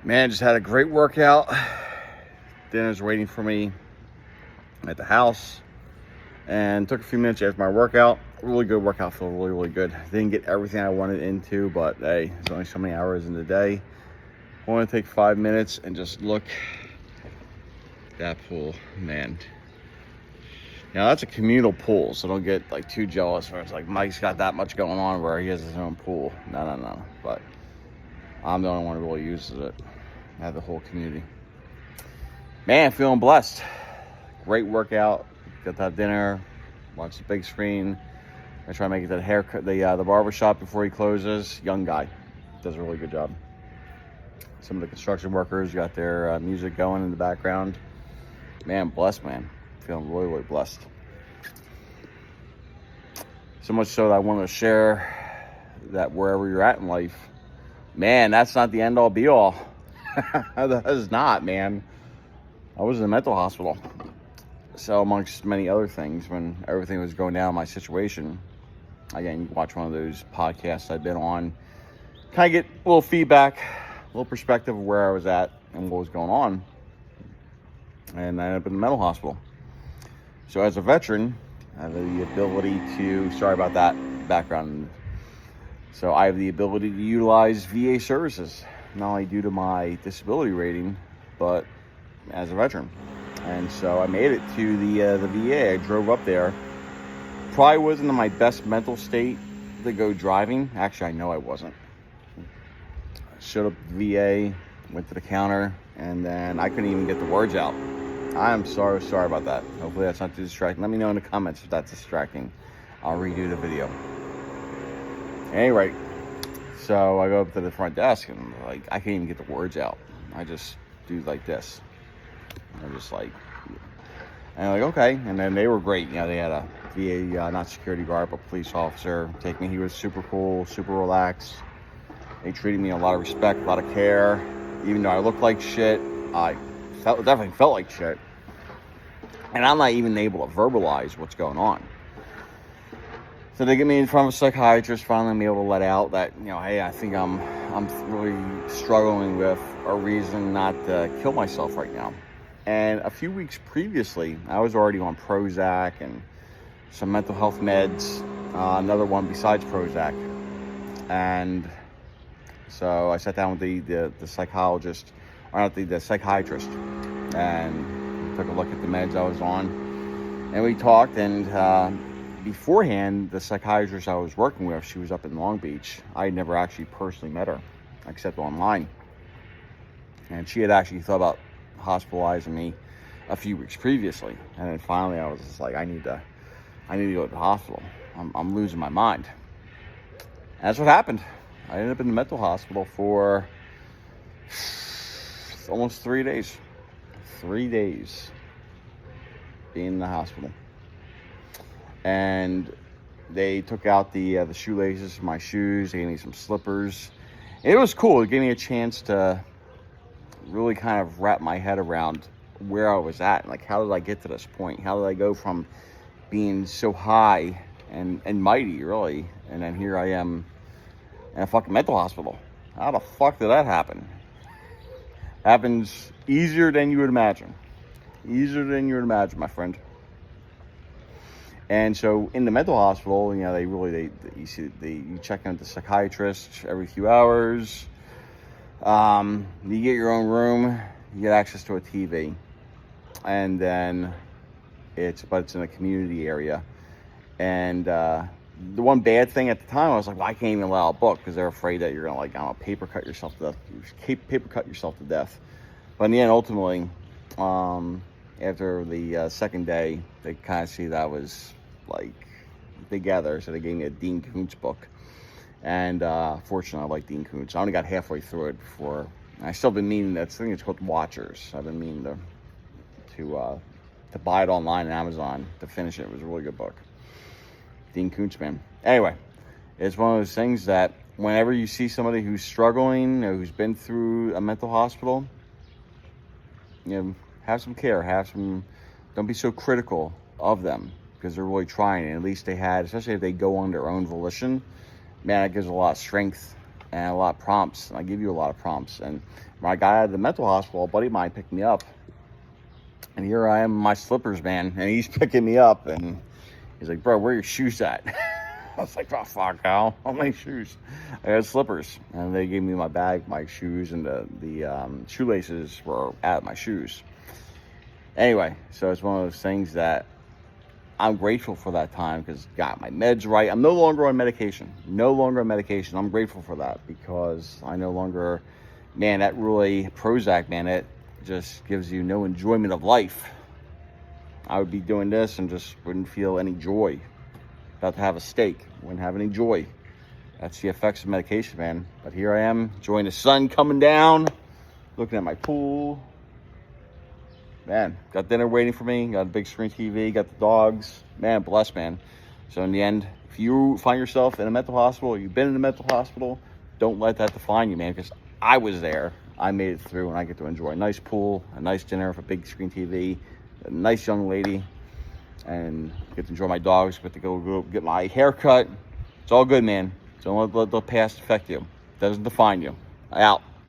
Man, just had a great workout. Dinner's waiting for me at the house. And took a few minutes after my workout. Really good workout, felt really, really good. Didn't get everything I wanted into, but hey, there's only so many hours in the day. I want to take 5 minutes and just look at that pool, man. Now that's a communal pool, so don't get like too jealous where it's like Mike's got that much going on where he has his own pool. No. But I'm the only one who really uses it. I have the whole community. Man, feeling blessed. Great workout. Got that dinner. Watch the big screen. I try to make it that haircut, the barber shop before he closes. Young guy, does a really good job. Some of the construction workers got their music going in the background. Man, blessed, man. Feeling really, really blessed. So much so that I wanted to share that wherever you're at in life, man, that's not the end all be all. That is not, man. I was in a mental hospital. So amongst many other things, when everything was going down in my situation, again, you watch one of those podcasts I've been on, kind of get a little feedback, a little perspective of where I was at and what was going on. And I ended up in the mental hospital. So as a veteran, I have the ability to, sorry about that background. So I have the ability to utilize VA services, not only due to my disability rating, but as a veteran. And so I made it to the VA. I drove up there. Probably wasn't in my best mental state to go driving. Actually, I know I wasn't. I showed up at the VA, went to the counter, and then I couldn't even get the words out. I am sorry about that. Hopefully that's not too distracting. Let me know in the comments if that's distracting. I'll redo the video. Anyway, so I go up to the front desk and like I can't even get the words out. I just do like this. I'm just like, and I'm like, okay. And then they were great. You know, they had a VA, not security guard, but police officer take me. He was super cool, super relaxed. They treated me a lot of respect, a lot of care. Even though I looked like shit, I definitely felt like shit. And I'm not even able to verbalize what's going on. So they get me in front of a psychiatrist, finally I'm able to let out that, you know, hey, I think I'm really struggling with a reason not to kill myself right now. And a few weeks previously, I was already on Prozac and some mental health meds, another one besides Prozac. And so I sat down with the psychologist, or not the psychiatrist, and took a look at the meds I was on. And we talked, and beforehand, the psychiatrist I was working with, she was up in Long Beach. I had never actually personally met her, except online. And she had actually thought about hospitalizing me a few weeks previously. And then finally I was just like, I need to go to the hospital. I'm losing my mind. And that's what happened. I ended up in the mental hospital for almost 3 days. 3 days being in the hospital. And they took out the shoelaces from my shoes. They gave me some slippers. And it was cool. It gave me a chance to really kind of wrap my head around where I was at. Like, how did I get to this point? How did I go from being so high and mighty, really? And then here I am in a fucking mental hospital. How the fuck did that happen? Happens easier than you would imagine. Easier than you would imagine, my friend. And so in the mental hospital, you know, you check in with the psychiatrist every few hours. You get your own room, you get access to a TV, and then it's in a community area. And the one bad thing at the time, I was like, well, I can't even allow a book because they're afraid that you're gonna paper cut yourself to death. But in the end, ultimately, after the second day, they kind of see that I was like together, so they gave me a Dean Koontz book. And fortunately, I like Dean Koontz. I only got halfway through it before. I still been meaning, I think it's called Watchers. I've been meaning to buy it online on Amazon to finish it. It was a really good book. Dean Koontz, man. Anyway, it's one of those things that whenever you see somebody who's struggling or who's been through a mental hospital, you know, have some care, don't be so critical of them because they're really trying. And at least they had, especially if they go on their own volition, man, it gives a lot of strength and a lot of prompts. And I give you a lot of prompts. And when I got out of the mental hospital, a buddy of mine picked me up. And here I am in my slippers, man. And he's picking me up. And he's like, bro, where are your shoes at? I was like, oh, fuck, Al. How many shoes? I had slippers. And they gave me my bag, my shoes, and the shoelaces were at my shoes. Anyway, so it's one of those things that I'm grateful for that time because got my meds right. I'm no longer on medication. No longer on medication. I'm grateful for that because I no longer, man, that really, Prozac, man, it just gives you no enjoyment of life. I would be doing this and just wouldn't feel any joy. About to have a steak, wouldn't have any joy. That's the effects of medication, man. But here I am, enjoying the sun coming down, looking at my pool. Man, got dinner waiting for me, got a big screen TV, got the dogs. Man, blessed, man. So in the end, if you find yourself in a mental hospital, or you've been in a mental hospital, don't let that define you, man, because I was there. I made it through, and I get to enjoy a nice pool, a nice dinner with a big screen TV, a nice young lady, and get to enjoy my dogs, get to go get my hair cut. It's all good, man. Don't let the past affect you. It doesn't define you. Out.